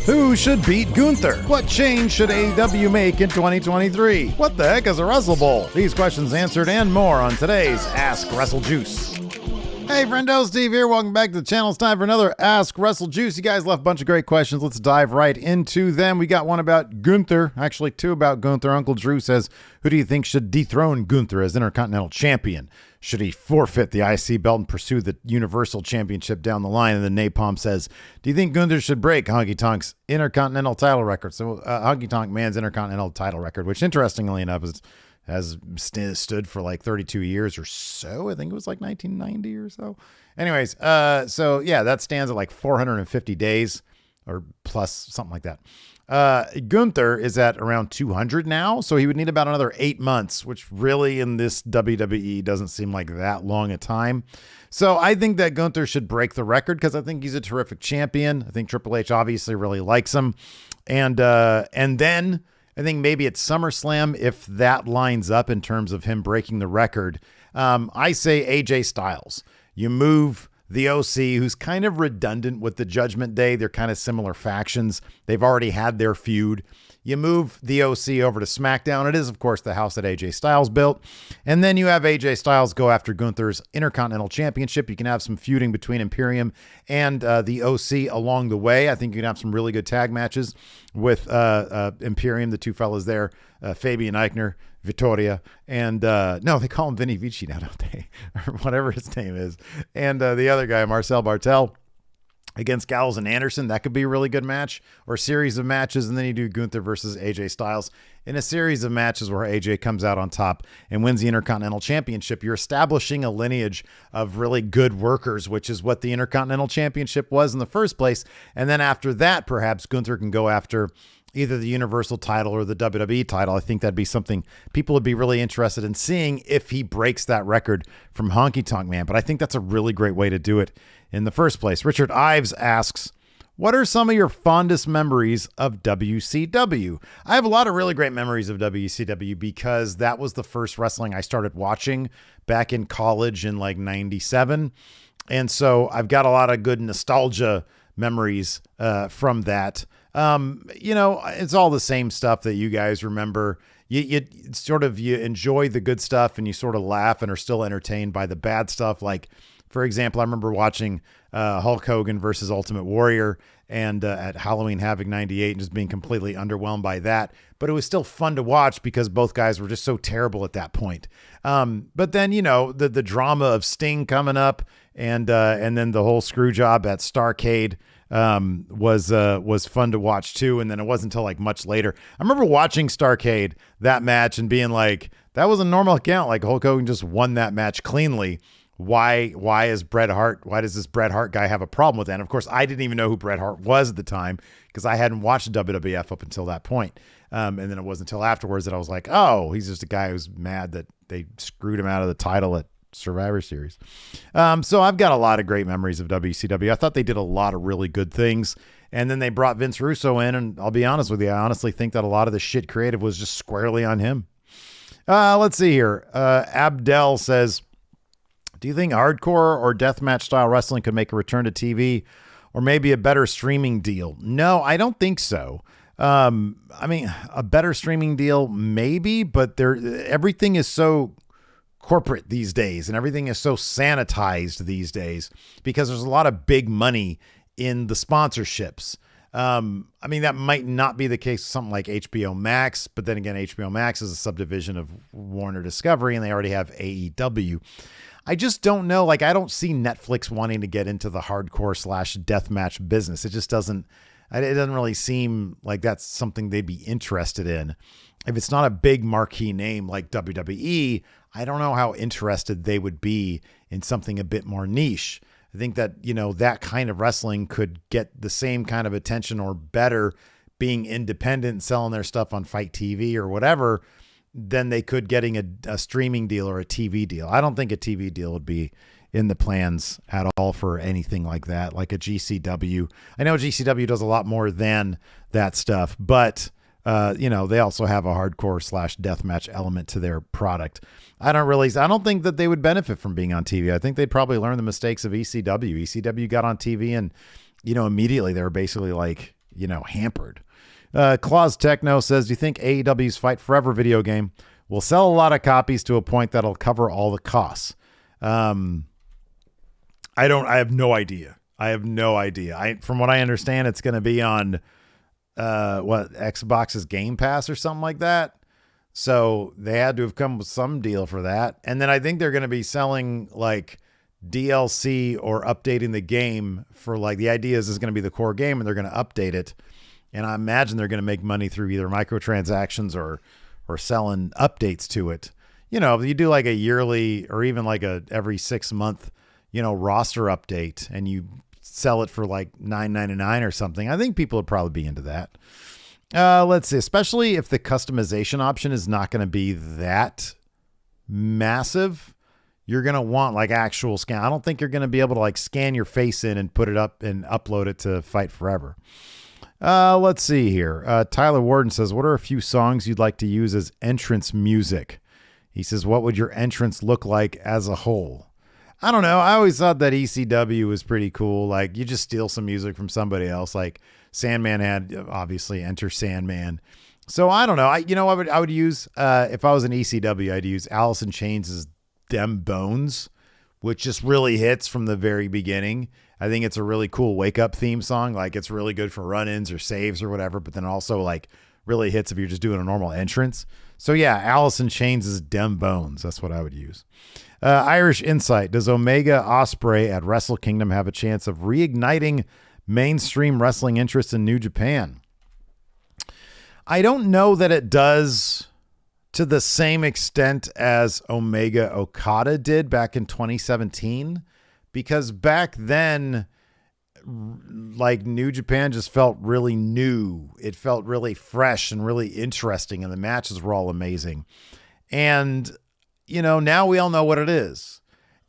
Who should beat Gunther? What change should AEW make in 2023? What the heck is a Wrestle Bowl? These questions answered and more on today's Ask WrestleJuice. Hey friendo, Steve here. Welcome back to the channel. It's time for another Ask WrestleJuice. You guys left a bunch of great questions. Let's dive right into them. We got one about Gunther, actually two about Gunther. Uncle Drew says, who do you think should dethrone Gunther as Intercontinental Champion? Should he forfeit the IC belt and pursue the Universal Championship down the line? And then Napalm says, do you think Gunther should break Honky Tonk's Intercontinental title record? So Honky Tonk Man's Intercontinental title record, which interestingly enough has stood for like 32 years or so. I think it was like 1990 or so. Anyways, so yeah, that stands at like 450 days or plus, something like that. Gunther is at around 200 now, so he would need about another 8 months, which really in this WWE doesn't seem like that long a time. So I think that Gunther should break the record because I think he's a terrific champion. I think Triple H obviously really likes him. And then I think maybe at SummerSlam, if that lines up in terms of him breaking the record, I say AJ Styles. You move the OC, who's kind of redundant with the Judgment Day. They're kind of similar factions. They've already had their feud. You move the OC over to SmackDown. It is, of course, the house that AJ Styles built. And then you have AJ Styles go after Gunther's Intercontinental Championship. You can have some feuding between Imperium and the OC along the way. I think you can have some really good tag matches with Imperium, the two fellas there, Fabian Eichner, Vittoria, and no, they call him Vinny Vici now, don't they? Or whatever his name is. And the other guy, Marcel Bartel, against Gallows and Anderson. That could be a really good match or series of matches. And then you do Gunther versus AJ Styles in a series of matches where AJ comes out on top and wins the Intercontinental Championship. You're establishing a lineage of really good workers, which is what the Intercontinental Championship was in the first place. And then after that, perhaps Gunther can go after either the Universal title or the WWE title. I think that'd be something people would be really interested in seeing if he breaks that record from Honky Tonk Man. But I think that's a really great way to do it in the first place. Richard Ives asks, what are some of your fondest memories of WCW? I have a lot of really great memories of WCW because that was the first wrestling I started watching back in college in like 97. And so I've got a lot of good nostalgia memories from that. You know, it's all the same stuff that you guys remember. You enjoy the good stuff and you sort of laugh and are still entertained by the bad stuff. Like, for example, I remember watching Hulk Hogan versus Ultimate Warrior and at Halloween Havoc 98 and just being completely underwhelmed by that. But it was still fun to watch because both guys were just so terrible at that point. But then, you know, the drama of Sting coming up and then the whole screw job at Starrcade was fun to watch too. And then it wasn't until like much later. I remember watching Starrcade, that match, and being like, that was a normal account. Like Hulk Hogan just won that match cleanly. Why does this Bret Hart guy have a problem with that? And of course, I didn't even know who Bret Hart was at the time because I hadn't watched WWF up until that point. And then it wasn't until afterwards that I was like, oh, he's just a guy who's mad that they screwed him out of the title at Survivor Series. So I've got a lot of great memories of WCW. I thought they did a lot of really good things. And then they brought Vince Russo in. And I'll be honest with you, I honestly think that a lot of the shit creative was just squarely on him. Let's see here. Abdel says, do you think hardcore or deathmatch style wrestling could make a return to TV or maybe a better streaming deal? No, I don't think so. I mean, a better streaming deal, maybe, but everything is so corporate these days and everything is so sanitized these days because there's a lot of big money in the sponsorships. I mean, that might not be the case with something like HBO Max, but then again, HBO Max is a subdivision of Warner Discovery and they already have AEW. I just don't know. Like, I don't see Netflix wanting to get into the hardcore / deathmatch business. It just doesn't really seem like that's something they'd be interested in. If it's not a big marquee name like WWE, I don't know how interested they would be in something a bit more niche. I think that, you know, that kind of wrestling could get the same kind of attention or better being independent, selling their stuff on Fight TV or whatever, than they could getting a streaming deal or a TV deal. I don't think a TV deal would be in the plans at all for anything like that, like a GCW. I know GCW does a lot more than that stuff, but you know, they also have a hardcore / deathmatch element to their product. I don't think that they would benefit from being on TV. I think they'd probably learn the mistakes of ECW. ECW got on TV and, you know, immediately they were basically like, hampered. Claus Techno says, do you think AEW's Fight Forever video game will sell a lot of copies to a point that'll cover all the costs? I have no idea. From what I understand, it's going to be on Xbox's Game Pass or something like that. So they had to have come with some deal for that. And then I think they're going to be selling like DLC or updating the game for like, the idea is going to be the core game and they're going to update it. And I imagine they're going to make money through either microtransactions or selling updates to it. If you do like a yearly or even like a every 6 month, roster update and you sell it for like $9.99 or something, I think people would probably be into that. Let's see, especially if the customization option is not going to be that massive, you're going to want like actual scan. I don't think you're going to be able to like scan your face in and put it up and upload it to Fight Forever. Let's see here. Tyler Warden says, what are a few songs you'd like to use as entrance music? He says, what would your entrance look like as a whole? I don't know. I always thought that ECW was pretty cool. Like you just steal some music from somebody else. Like Sandman had obviously Enter Sandman. So I don't know. I would use, if I was an ECW, I'd use Alice in Chains' Dem Bones, which just really hits from the very beginning. I think it's a really cool wake up theme song. Like it's really good for run-ins or saves or whatever, but then also like really hits if you're just doing a normal entrance. So yeah, Alice in Chains' Dem Bones. That's what I would use. Irish Insight. Does Omega Ospreay at Wrestle Kingdom have a chance of reigniting mainstream wrestling interest in New Japan? I don't know that it does to the same extent as Omega Okada did back in 2017, because back then, like New Japan just felt really new. It felt really fresh and really interesting, and the matches were all amazing. And now we all know what it is.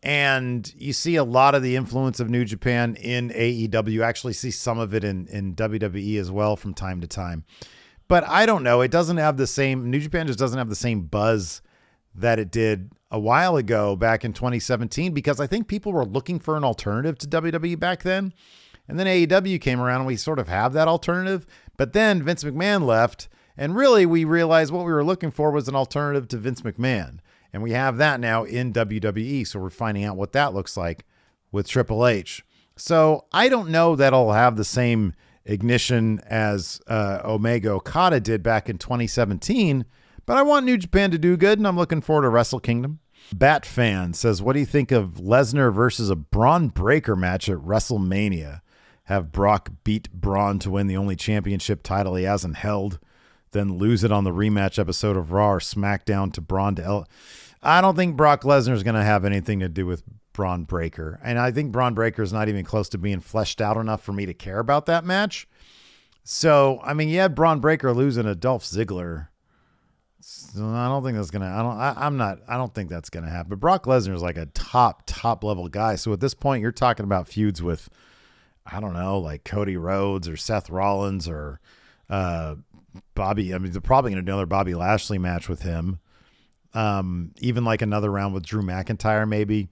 And you see a lot of the influence of New Japan in AEW. You actually see some of it in WWE as well from time to time. But I don't know. It doesn't have the same, New Japan just doesn't have the same buzz that it did a while ago back in 2017, because I think people were looking for an alternative to WWE back then. And then AEW came around and we sort of have that alternative. But then Vince McMahon left, and really we realized what we were looking for was an alternative to Vince McMahon. And we have that now in WWE. So we're finding out what that looks like with Triple H. So I don't know that it'll have the same ignition as Omega Okada did back in 2017, but I want New Japan to do good, and I'm looking forward to Wrestle Kingdom. Bat Fan says, what do you think of Lesnar versus a Braun Breaker match at WrestleMania? Have Brock beat Braun to win the only championship title he hasn't held, then lose it on the rematch episode of Raw or SmackDown to Braun to I don't think Brock Lesnar is going to have anything to do with Braun Breaker. And I think Braun Breaker is not even close to being fleshed out enough for me to care about that match. So, I mean, you had Braun Breaker losing to Dolph Ziggler. So I don't think that's going to, I don't think that's going to happen. But Brock Lesnar is like a top level guy. So at this point, you're talking about feuds with, I don't know, like Cody Rhodes or Seth Rollins or Bobby. I mean, they're probably going to do another Bobby Lashley match with him. Even like another round with Drew McIntyre, maybe.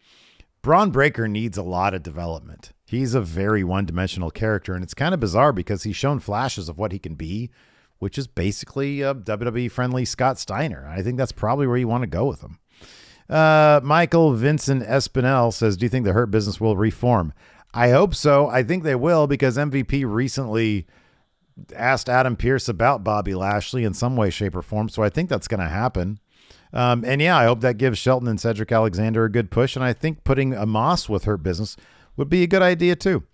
Braun Breaker needs a lot of development. He's a very one-dimensional character, and it's kind of bizarre because he's shown flashes of what he can be, which is basically a WWE-friendly Scott Steiner. I think that's probably where you want to go with him. Michael Vincent Espinel says, do you think the Hurt Business will reform? I hope so. I think they will, because MVP recently asked Adam Pearce about Bobby Lashley in some way, shape, or form, so I think that's going to happen. And yeah, I hope that gives Shelton and Cedric Alexander a good push. And I think putting Amos with Hurt Business would be a good idea too.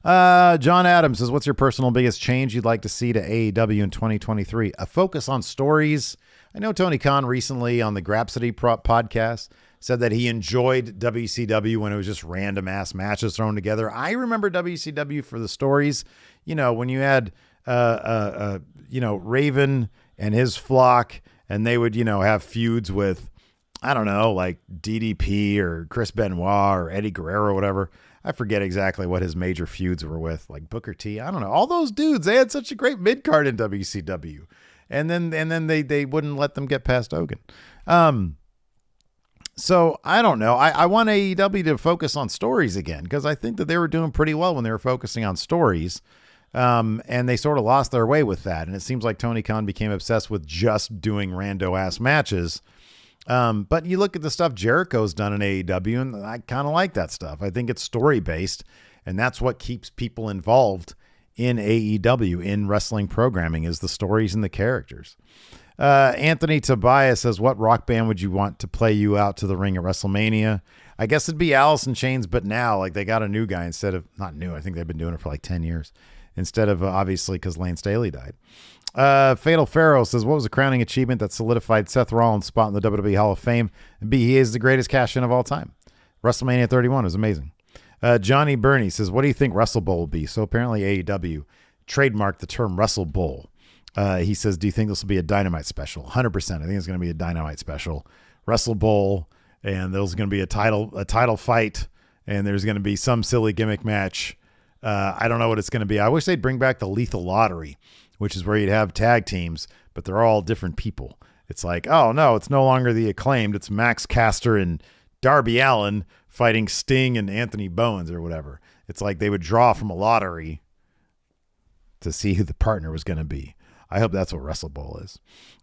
John Adams says, what's your personal biggest change you'd like to see to AEW in 2023? A focus on stories. I know Tony Khan recently on the Grapsody podcast said that he enjoyed WCW when it was just random ass matches thrown together. I remember WCW for the stories, when you had, Raven and his flock, and they would, have feuds with, I don't know, like DDP or Chris Benoit or Eddie Guerrero or whatever. I forget exactly what his major feuds were with, like Booker T. I don't know. All those dudes, they had such a great mid-card in WCW. And then they wouldn't let them get past Hogan. So I don't know. I want AEW to focus on stories again, because I think that they were doing pretty well when they were focusing on stories. And they sort of lost their way with that. And it seems like Tony Khan became obsessed with just doing rando-ass matches. But you look at the stuff Jericho's done in AEW, and I kind of like that stuff. I think it's story-based, and that's what keeps people involved in AEW, in wrestling programming, is the stories and the characters. Anthony Tobias says, what rock band would you want to play you out to the ring at WrestleMania? I guess it'd be Alice in Chains, but now, like, they got a new guy instead of, not new, I think they've been doing it for like 10 years, instead of, obviously, because Lane Staley died. Fatal Pharaoh says, what was the crowning achievement that solidified Seth Rollins' spot in the WWE Hall of Fame? And B, he is the greatest cash-in of all time. WrestleMania 31 is amazing. Johnny Burney says, what do you think Wrestle Bowl will be? So apparently AEW trademarked the term Wrestle Bowl. He says, do you think this will be a Dynamite special? 100%. I think it's going to be a Dynamite special. Wrestle Bowl, and there's going to be a title fight, and there's going to be some silly gimmick match. I don't know what it's going to be. I wish they'd bring back the Lethal Lottery, which is where you'd have tag teams, but they're all different people. It's like, oh, no, it's no longer the Acclaimed. It's Max Caster and Darby Allin fighting Sting and Anthony Bowens or whatever. It's like they would draw from a lottery to see who the partner was going to be. I hope that's what Wrestle Bowl is.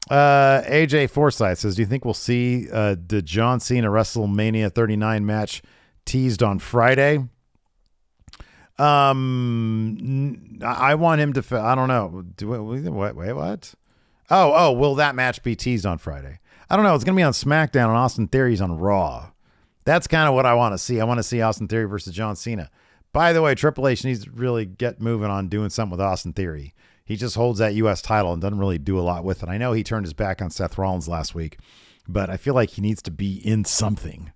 AJ Forsyth says, do you think we'll see the John Cena WrestleMania 39 match teased on Friday? I want him to, I don't know. Wait, what? Oh, will that match be teased on Friday? I don't know. It's going to be on SmackDown, and Austin Theory's on Raw. That's kind of what I want to see. I want to see Austin Theory versus John Cena. By the way, Triple H needs to really get moving on doing something with Austin Theory. He just holds that U.S. title and doesn't really do a lot with it. I know he turned his back on Seth Rollins last week, but I feel like he needs to be in something.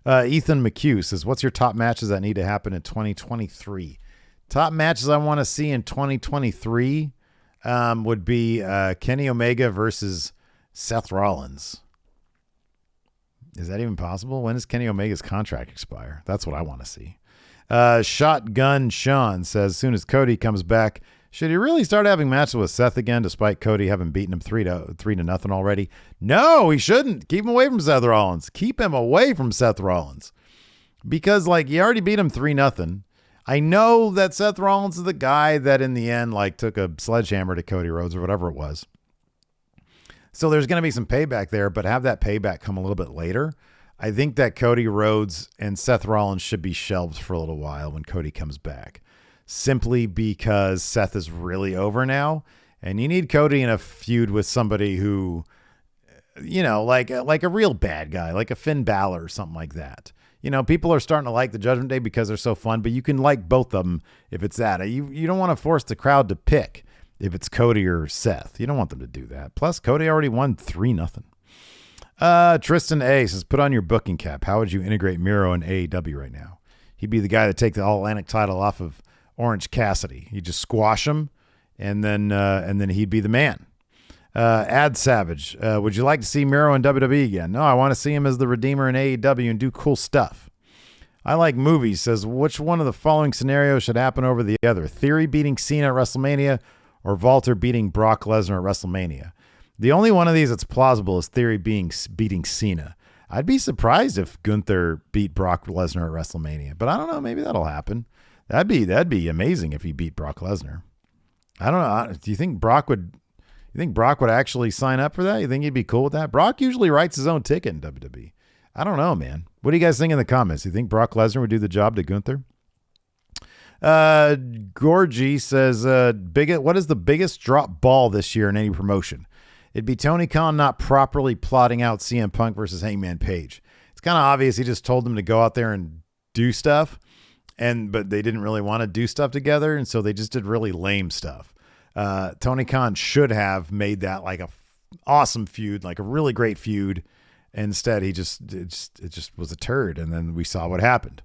Ethan McHugh says, what's your top matches that need to happen in 2023? Top matches I want to see in 2023 would be Kenny Omega versus Seth Rollins. Is that even possible? When does Kenny Omega's contract expire? That's what I want to see. Shotgun Sean says, as soon as Cody comes back, should he really start having matches with Seth again, despite Cody having beaten him 3-0 already? No, he shouldn't. Keep him away from Seth Rollins. Keep him away from Seth Rollins. Because, like, you already beat him 3-0. I know that Seth Rollins is the guy that in the end, like, took a sledgehammer to Cody Rhodes or whatever it was. So there's going to be some payback there, but have that payback come a little bit later. I think that Cody Rhodes and Seth Rollins should be shelved for a little while when Cody comes back, simply because Seth is really over now, and you need Cody in a feud with somebody who, you know, like a real bad guy, like a Finn Balor or something like that. You know, people are starting to like the Judgment Day because they're so fun, but you can like both of them if it's that. You don't want to force the crowd to pick if it's Cody or Seth. You don't want them to do that. Plus, Cody already won 3-0. Tristan A says, put on your booking cap. How would you integrate Miro in AEW right now? He'd be the guy to take the All-Atlantic title off of Orange Cassidy. You just squash him, and then he'd be the man. Ad Savage, would you like to see Miro in WWE again? No, I want to see him as the Redeemer in AEW and do cool stuff. I like movies. Says, which one of the following scenarios should happen over the other? Theory beating Cena at WrestleMania or Walter beating Brock Lesnar at WrestleMania? The only one of these that's plausible is Theory beating Cena. I'd be surprised if Gunther beat Brock Lesnar at WrestleMania, but I don't know. Maybe that'll happen. That'd be amazing if he beat Brock Lesnar. I don't know. Do you think Brock would actually sign up for that? You think he'd be cool with that? Brock usually writes his own ticket in WWE. I don't know, man. What do you guys think in the comments? You think Brock Lesnar would do the job to Gunther? Gorgie says, what is the biggest drop ball this year in any promotion? It'd be Tony Khan not properly plotting out CM Punk versus Hangman Page. It's kind of obvious he just told them to go out there and do stuff, but they didn't really want to do stuff together, and so they just did really lame stuff. Tony Khan should have made that like a awesome feud, like a really great feud. Instead, it just was a turd, and then we saw what happened.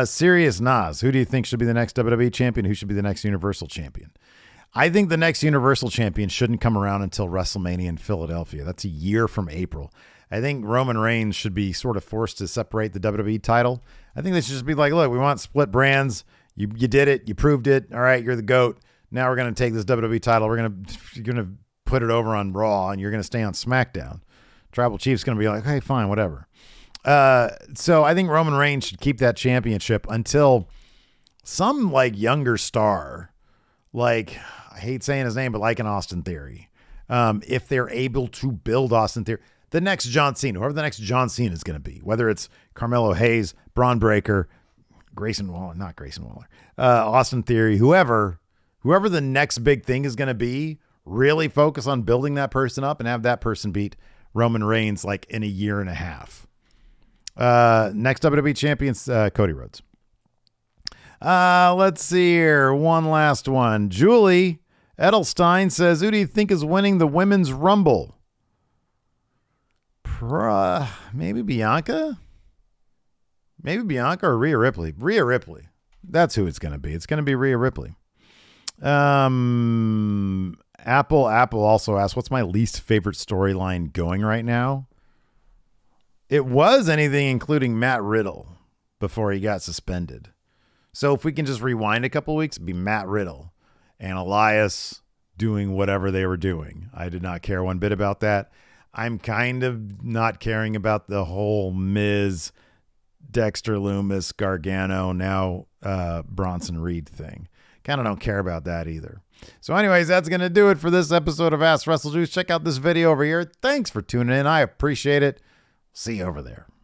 Serious Nas, who do you think should be the next WWE champion? Who should be the next Universal champion? I think the next Universal champion shouldn't come around until WrestleMania in Philadelphia. That's a year from April. I think Roman Reigns should be sort of forced to separate the WWE title. I think they should just be like, look, we want split brands. You did it. You proved it. All right, you're the GOAT. Now we're going to take this WWE title. You're going to put it over on Raw, and you're going to stay on SmackDown. Tribal Chief's going to be like, hey, fine, whatever. So I think Roman Reigns should keep that championship until some like younger star like, I hate saying his name, but like an Austin Theory. If they're able to build Austin Theory, the next John Cena, whoever the next John Cena is going to be, whether it's Carmelo Hayes, Braun Breaker, Austin Theory, whoever the next big thing is going to be, really focus on building that person up and have that person beat Roman Reigns like in a year and a half. Next WWE Champion, Cody Rhodes. Let's see here. One last one. Julie Edelstein says, who do you think is winning the Women's Rumble? Maybe Bianca? Maybe Bianca or Rhea Ripley. Rhea Ripley. That's who it's going to be. It's going to be Rhea Ripley. Apple also asked, what's my least favorite storyline going right now? It was anything including Matt Riddle before he got suspended. So if we can just rewind a couple weeks, it'd be Matt Riddle and Elias doing whatever they were doing. I did not care one bit about that. I'm kind of not caring about the whole Miz, Dexter Lumis, Gargano, now Bronson Reed thing. Kind of don't care about that either. So anyways, that's going to do it for this episode of Ask WrestleJuice. Check out this video over here. Thanks for tuning in. I appreciate it. See you over there.